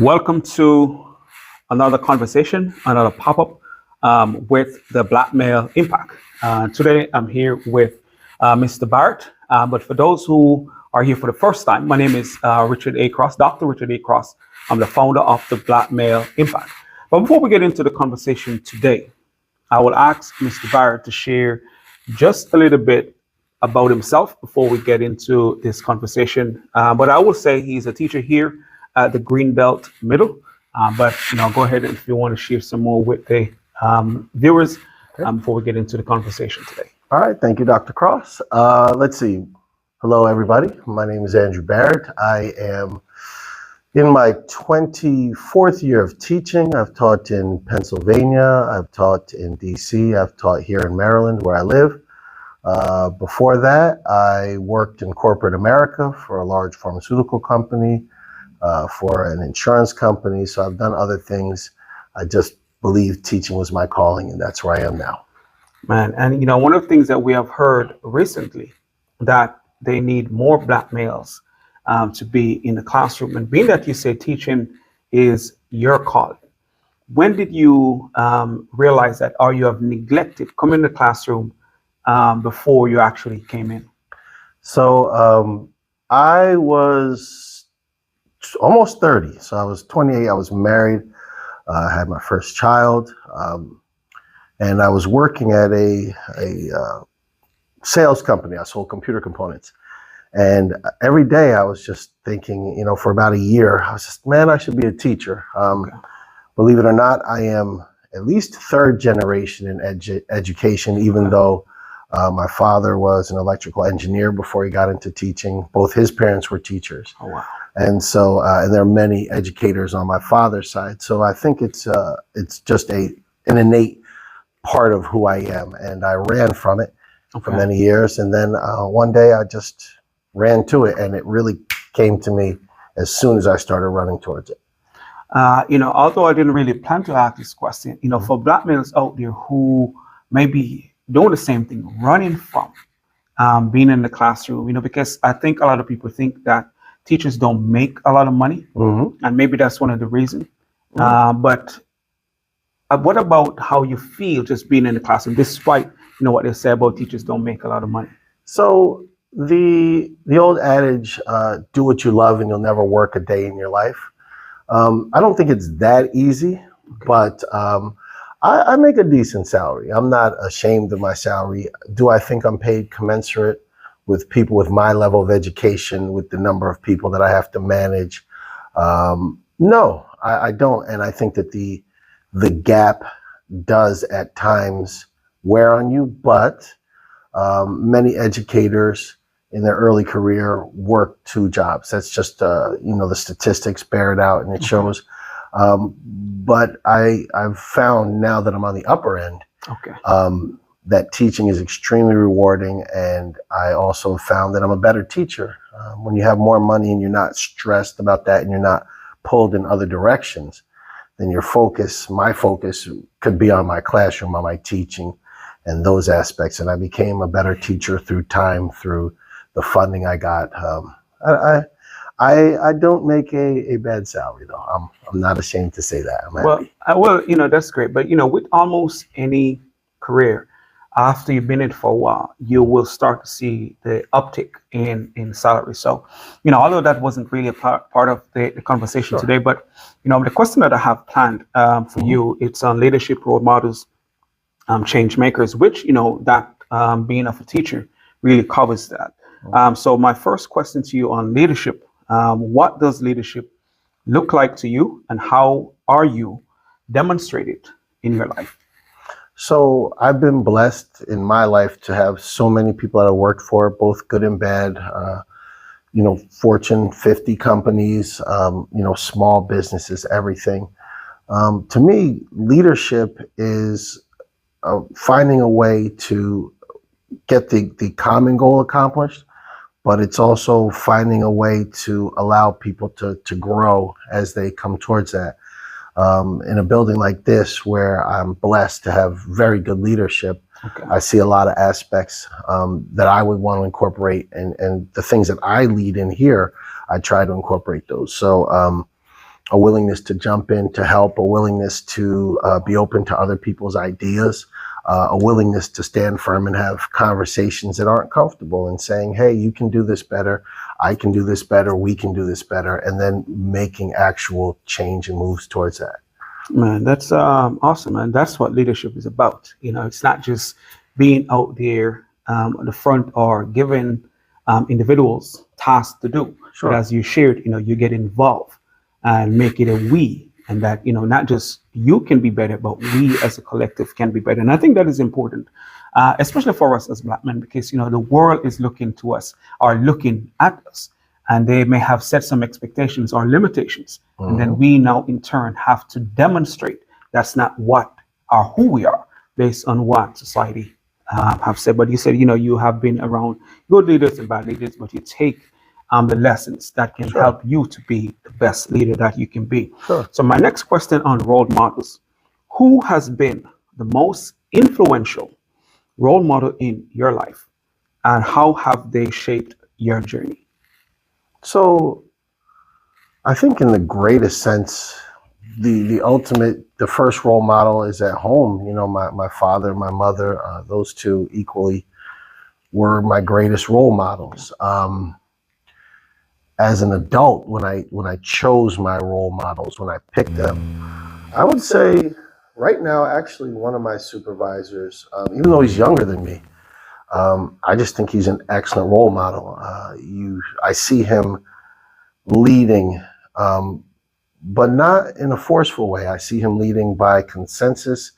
Welcome to another conversation, another pop-up with the Black Male Impact. Today I'm here with Mr. Barrett, but for those who are here for the first time, my name is Richard A. Cross, Dr. Richard A. Cross. I'm the founder of the Black Male Impact. But before we get into the conversation today, I will ask Mr. Barrett to share just a little bit about himself before we get into this conversation. But I will say he's a teacher here at the Greenbelt Middle. But go ahead if you want to share some more with the viewers before we get into the conversation today. All right, thank you, Dr. Cross. Let's see. Hello, everybody. My name is Andrew Barrett. I am in my 24th year of teaching. I've taught in Pennsylvania. I've taught in DC. I've taught here in Maryland, where I live. Before that, I worked in corporate America for a large pharmaceutical company, for an insurance company. So I've done other things. I just believe teaching was my calling, and that's where I am now. Man, and one of the things that we have heard recently, that they need more Black males to be in the classroom. And being that you say teaching is your calling, when did you realize that, or you have neglected coming in the classroom before you actually came in? So I was almost 30. So I was 28. I was married. I had my first child. And I was working at a sales company. I sold computer components. And every day I was just thinking, for about a year, I was just, man, I should be a teacher. Believe it or not, I am at least third generation in education, even though my father was an electrical engineer before he got into teaching. Both his parents were teachers. Oh, wow. And so, and there are many educators on my father's side. So I think it's just an innate part of who I am. And I ran from it for many years. And then one day I just ran to it, and it really came to me as soon as I started running towards it. Although I didn't really plan to ask this question, for Black males out there who may be doing the same thing, running from being in the classroom, because I think a lot of people think that teachers don't make a lot of money, and maybe that's one of the reasons. But what about how you feel just being in the classroom, despite what they say about teachers don't make a lot of money? So the old adage, do what you love and you'll never work a day in your life. I don't think it's that easy, but I make a decent salary. I'm not ashamed of my salary. Do I think I'm paid commensurate with people with my level of education, with the number of people that I have to manage? No, I don't. And I think that the gap does at times wear on you, but many educators in their early career work 2 jobs. That's just, the statistics bear it out, and it shows. But I've found now that I'm on the upper end, that teaching is extremely rewarding. And I also found that I'm a better teacher. When you have more money and you're not stressed about that and you're not pulled in other directions, then my focus could be on my classroom, on my teaching and those aspects. And I became a better teacher through time, through the funding I got. I don't make a bad salary, though. I'm not ashamed to say that. I'm happy. That's great. But, with almost any career, after you've been in it for a while, you will start to see the uptick in salary. So, although that wasn't really a part of the conversation today, but, the question that I have planned for you, it's on leadership role models, change makers, which, that being of a teacher really covers that. So my first question to you on leadership, what does leadership look like to you, and how are you demonstrated in your life? So I've been blessed in my life to have so many people that I worked for, both good and bad, Fortune 50 companies, small businesses, everything. To me, leadership is finding a way to get the common goal accomplished, but it's also finding a way to allow people to grow as they come towards that. In a building like this, where I'm blessed to have very good leadership, I see a lot of aspects that I would want to incorporate, and the things that I lead in here, I try to incorporate those. So a willingness to jump in to help, a willingness to be open to other people's ideas, a willingness to stand firm and have conversations that aren't comfortable, and saying, hey, you can do this better, I can do this better, we can do this better, and then making actual change and moves towards that. Man, that's awesome, and that's what leadership is about. It's not just being out there at the front or giving individuals tasks to do. Sure. But as you shared, you get involved and make it a we, and that not just you can be better, but we as a collective can be better. And I think that is important, especially for us as Black men, because the world is looking to us or looking at us, and they may have set some expectations or limitations, and then we now in turn have to demonstrate that's not what or who we are based on what society have said. But you said you have been around good leaders and bad leaders, but you take the lessons that can Sure. help you to be the best leader that you can be. Sure. So my next question on role models: who has been the most influential role model in your life, and how have they shaped your journey? So I think in the greatest sense, the first role model is at home. My father, my mother, those two equally were my greatest role models. As an adult, when I chose my role models, when I picked them, I would say right now, actually, one of my supervisors, even though he's younger than me, I just think he's an excellent role model. I see him leading, but not in a forceful way. I see him leading by consensus,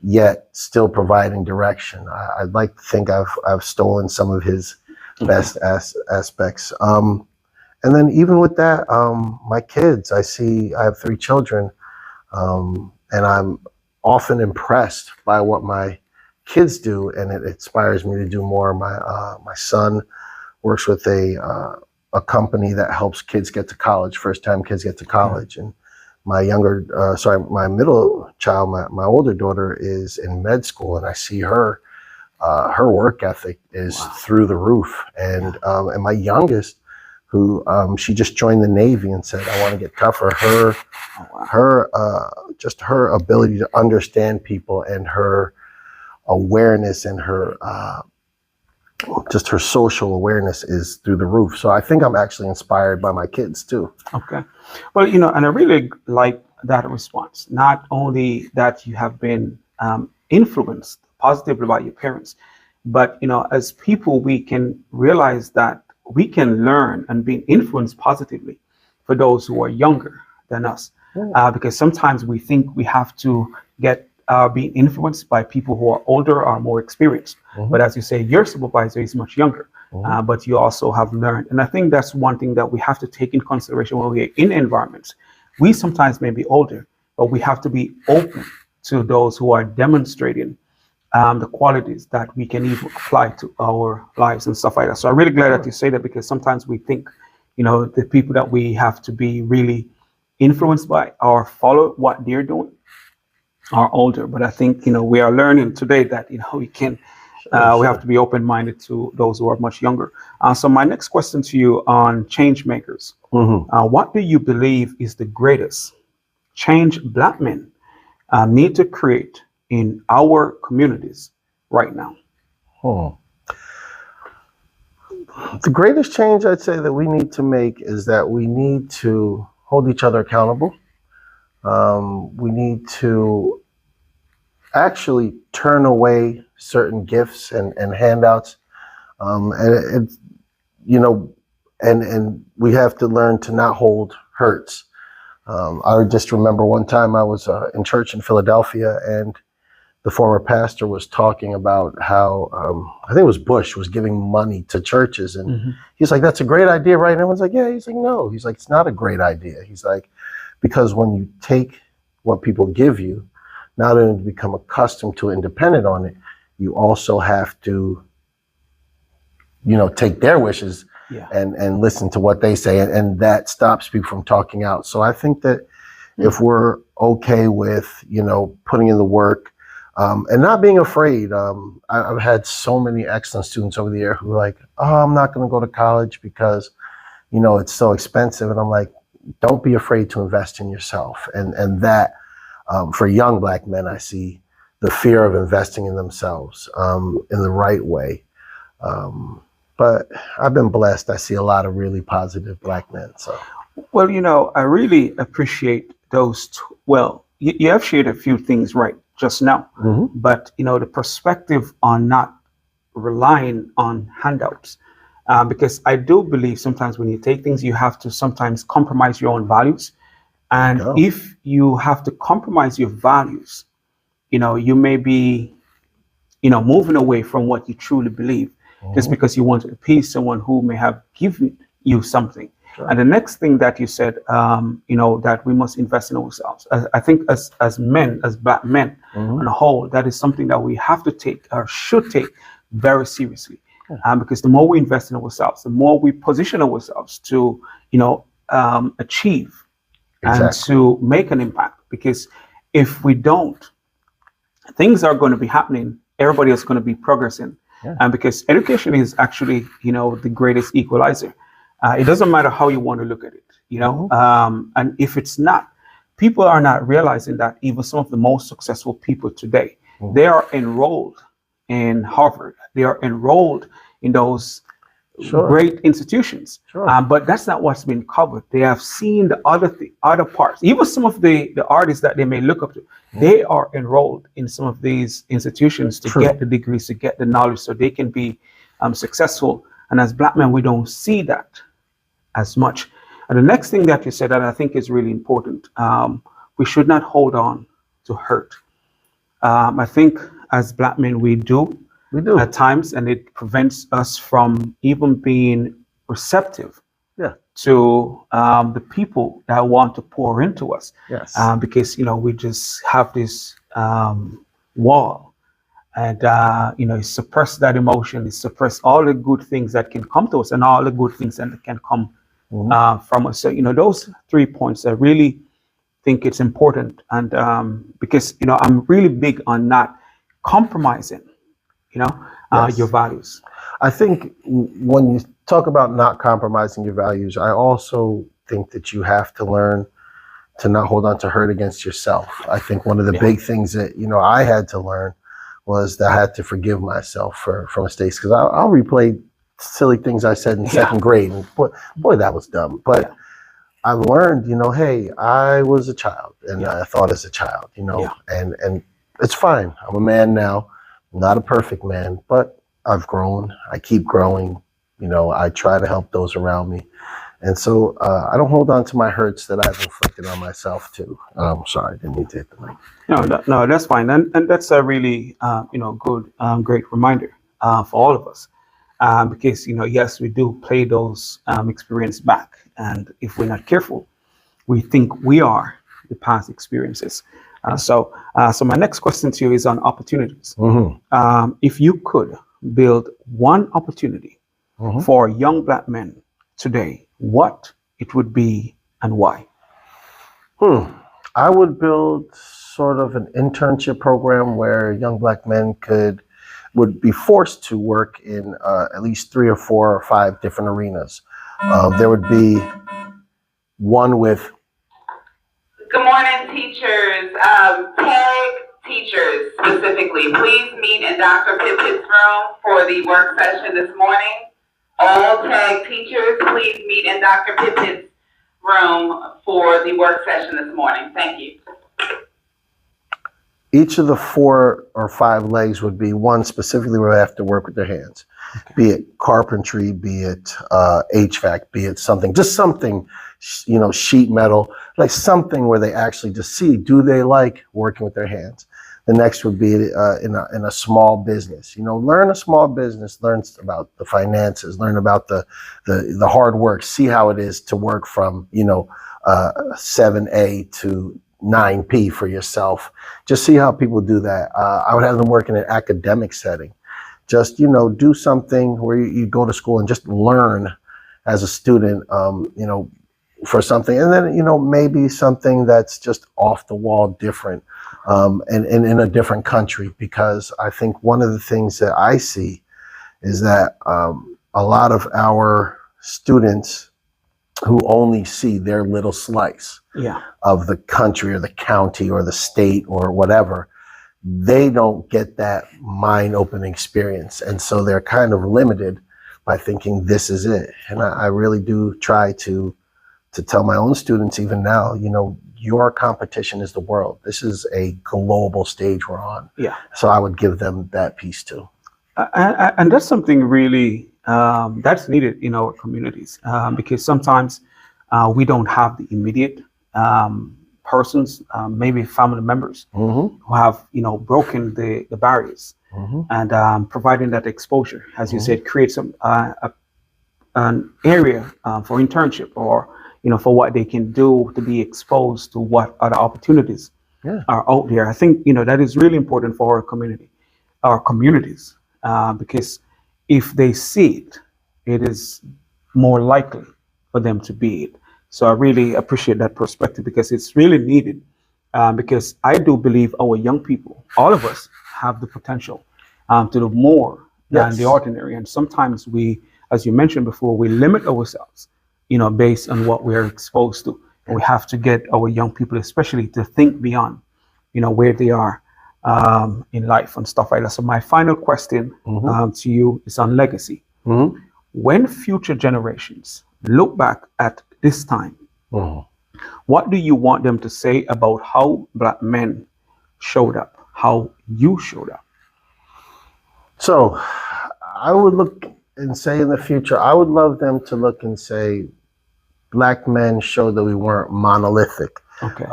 yet still providing direction. I'd like to think I've stolen some of his best aspects. And then even with that, my kids, I have 3 children, and I'm often impressed by what my kids do, and it inspires me to do more. My son works with a company that helps kids get to college, first-time kids get to college. And my my middle child, my older daughter, is in med school, and I see her work ethic is through the roof. And my youngest, who she just joined the Navy and said, I want to get tougher. Just her ability to understand people, and her awareness, and her just her social awareness is through the roof. So I think I'm actually inspired by my kids too. Okay. Well, and I really like that response. Not only that you have been influenced positively by your parents, but, as people, we can realize that we can learn and be influenced positively for those who are younger than us. Because sometimes we think we have to get being influenced by people who are older or more experienced. But as you say, your supervisor is much younger, but you also have learned. And I think that's one thing that we have to take in consideration when we are in environments. We sometimes may be older, but we have to be open to those who are demonstrating the qualities that we can even apply to our lives and stuff like that. So I'm really glad that you say that, because sometimes we think, the people that we have to be really influenced by or follow what they're doing are older. But I think, we are learning today that, we can, we have to be open-minded to those who are much younger. So my next question to you on change makers, what do you believe is the greatest change Black men need to create in our communities right now? The greatest change I'd say that we need to make is that we need to hold each other accountable. We need to actually turn away certain gifts and handouts. And we have to learn to not hold hurts. I just remember one time I was in church in Philadelphia, and the former pastor was talking about how, I think it was Bush was giving money to churches. And he's like, that's a great idea, right? And everyone's like, yeah. He's like, no. He's like, it's not a great idea. He's like, because when you take what people give you, not only to become accustomed to it and dependent on it, you also have to, take their wishes and listen to what they say. And that stops people from talking out. So I think that if we're okay with, putting in the work, and not being afraid. I've had so many excellent students over the year who are like, oh, I'm not going to go to college because, it's so expensive. And I'm like, don't be afraid to invest in yourself. And that, for young Black men, I see the fear of investing in themselves in the right way. But I've been blessed. I see a lot of really positive Black men. So, Well, I really appreciate those. Well, you have shared a few things right just now, but the perspective on not relying on handouts, because I do believe sometimes when you take things, you have to sometimes compromise your own values, and go. if you have to compromise your values, you may be, moving away from what you truly believe, just because you want to appease someone who may have given you something. Sure. And the next thing that you said, that we must invest in ourselves. I think as men, as Black men on a whole, that is something that we have to take or should take very seriously. Because the more we invest in ourselves, the more we position ourselves to, achieve and to make an impact. Because if we don't, things are going to be happening. Everybody is going to be progressing. And because education is actually, the greatest equalizer. It doesn't matter how you want to look at it, and if it's not, people are not realizing that even some of the most successful people today, they are enrolled in Harvard. They are enrolled in those great institutions. But that's not what's been covered. They have seen the other parts. Even some of the artists that they may look up to, they are enrolled in some of these institutions to get the degrees, to get the knowledge, so they can be successful. And as Black men, we don't see that as much. And the next thing that you said that I think is really important, we should not hold on to hurt. I think as Black men, we do at times, and it prevents us from even being receptive to the people that want to pour into us. Because we just have this wall, and it suppress that emotion, it suppress all the good things that can come to us, and all the good things that can come from us. So those 3 points, I really think it's important, and because I'm really big on not compromising your values. I think when you talk about not compromising your values, I also think that you have to learn to not hold on to hurt against yourself. I think one of the big things that I had to learn was that I had to forgive myself for mistakes, because I'll replay silly things I said in second grade, and boy, that was dumb. But I learned, hey, I was a child, and I thought as a child, and it's fine. I'm a man now. I'm not a perfect man, but I've grown. I keep growing. I try to help those around me. And so I don't hold on to my hurts that I've inflicted on myself too. Sorry, I didn't mean to hit the mic. No, that's fine. And that's a really, good, great reminder for all of us. Because, yes, we do play those experiences back. And if we're not careful, we think we are the past experiences. So my next question to you is on opportunities. If you could build one opportunity for young Black men today, what it would be and why? I would build sort of an internship program where young Black men would be forced to work in at least 3 or 4 or 5 different arenas. There would be one with... Good morning, teachers. Tag teachers specifically, please meet in Dr. Pippett's room for the work session this morning. All tag teachers, please meet in Dr. Pippett's room for the work session this morning. Thank you. Each of the 4 or 5 legs would be one specifically where they have to work with their hands, be it carpentry, be it HVAC, be it something, just something, sheet metal, like something where they actually just see, do they like working with their hands? The next would be in a small business. Learn a small business, learn about the finances, learn about the hard work, see how it is to work from 7A to 9P for yourself. Just see how people do that. I would have them work in an academic setting. Just do something where you go to school and just learn as a student, for something, and then maybe something that's just off the wall different, and in a different country, because I think one of the things that I see is that a lot of our students who only see their little slice Yeah. of the country or the county or the state or whatever. They don't get that mind-opening experience, and so they're kind of limited by thinking this is it. And I really do try to tell my own students even now, your competition is the world. This is a global stage we're on. Yeah. So I would give them that piece too. And that's something really that's needed in our communities because sometimes we don't have the immediate persons, maybe family members Mm-hmm. who have broken the barriers Mm-hmm. and providing that exposure, as you said, create some an area for internship or for what they can do to be exposed to what other opportunities Yeah. are out there. I think that is really important for our communities, because if they see it, it is more likely for them to be it. So I really appreciate that perspective because it's really needed. Because I do believe our young people, all of us, have the potential to do more than Yes. the ordinary. And sometimes we, as you mentioned before, we limit ourselves, based on what we're exposed to. And we have to get our young people, especially, to think beyond, where they are in life and stuff like that. So my final question to you is on legacy. Mm-hmm. When future generations look back at this time, Mm-hmm. what do you want them to say about how Black men showed up, how you showed up? So I would look and say in the future, I would love them to look and say, Black men showed that we weren't monolithic. Okay.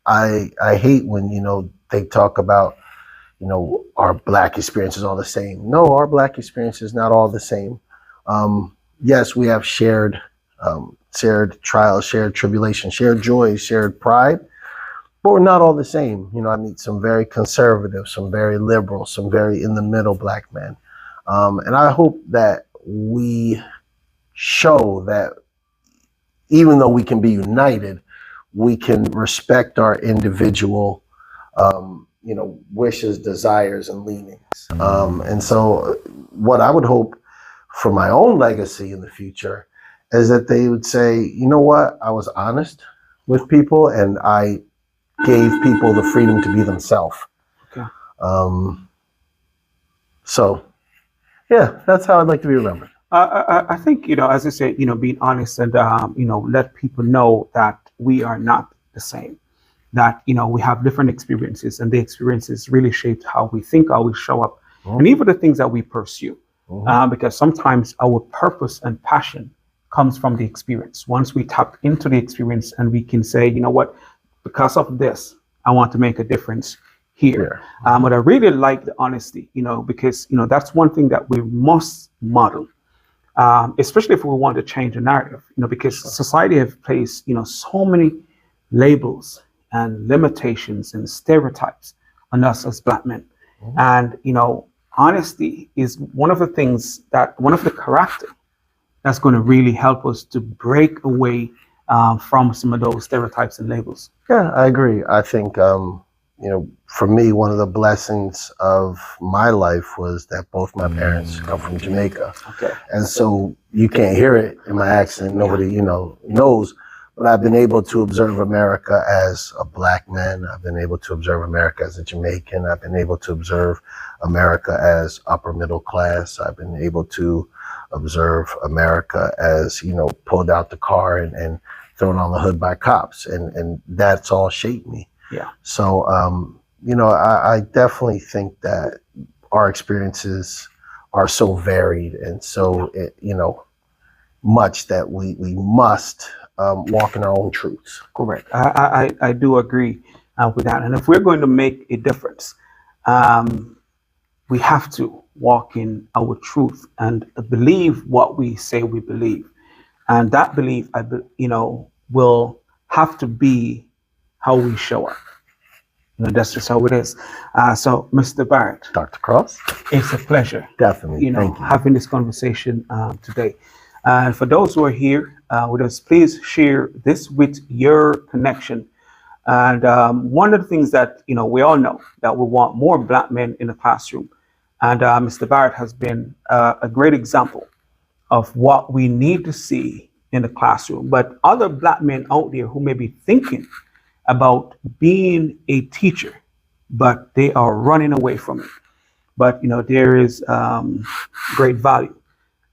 I hate when, they talk about, our Black experience is all the same. No, our Black experience is not all the same. Yes, we have shared trials, shared tribulation, shared joys, shared pride, but we're not all the same. I meet some very conservative, some very liberal, some very in the middle Black men. And I hope that we show that even though we can be united, we can respect our individual, wishes, desires, and leanings. And so what I would hope for my own legacy in the future is that they would say, you know what, I was honest with people and I gave people the freedom to be themselves. Okay. So, yeah, that's how I'd like to be remembered. I think, as I say, being honest and, let people know that we are not the same, that, we have different experiences and the experiences really shaped how we think, how we show up, and even the things that we pursue. Because sometimes our purpose and passion comes from the experience. Once we tap into the experience and we can say, you know what, because of this, I want to make a difference here. But I really like the honesty, because, that's one thing that we must model. Especially if we want to change the narrative, because society has placed, so many labels and limitations and stereotypes on us as Black men. And, honesty is one of the character that's going to really help us to break away from some of those stereotypes and labels. Yeah, I agree. I think, for me, one of the blessings of my life was that both my parents come from Jamaica. Okay. And so you can't hear it in my accent. Nobody, knows. But I've been able to observe America as a Black man. I've been able to observe America as a Jamaican. I've been able to observe America as upper middle class. I've been able to observe America as, pulled out the car and thrown on the hood by cops. And that's all shaped me. Yeah. So, I definitely think that our experiences are so varied and so, much that we must walk in our own truths. Correct. I do agree with that. And if we're going to make a difference, we have to walk in our truth and believe what we say we believe. And that belief, will have to be how we show up. That's just how it is. So, Mr. Barrett, Dr. Cross? it's a pleasure. Definitely. Thank you. Having this conversation today. And for those who are here with us, please share this with your connection. And one of the things that, we all know that we want more Black men in the classroom. And Mr. Barrett has been a great example of what we need to see in the classroom, but other Black men out there who may be thinking about being a teacher, but they are running away from it. But there is great value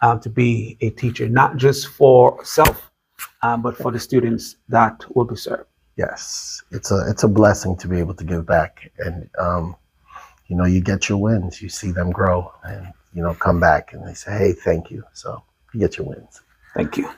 to be a teacher, not just for self, but for the students that will be served. Yes, it's a blessing to be able to give back, and you get your wins, you see them grow, and come back and they say, hey, thank you. So you get your wins. Thank you.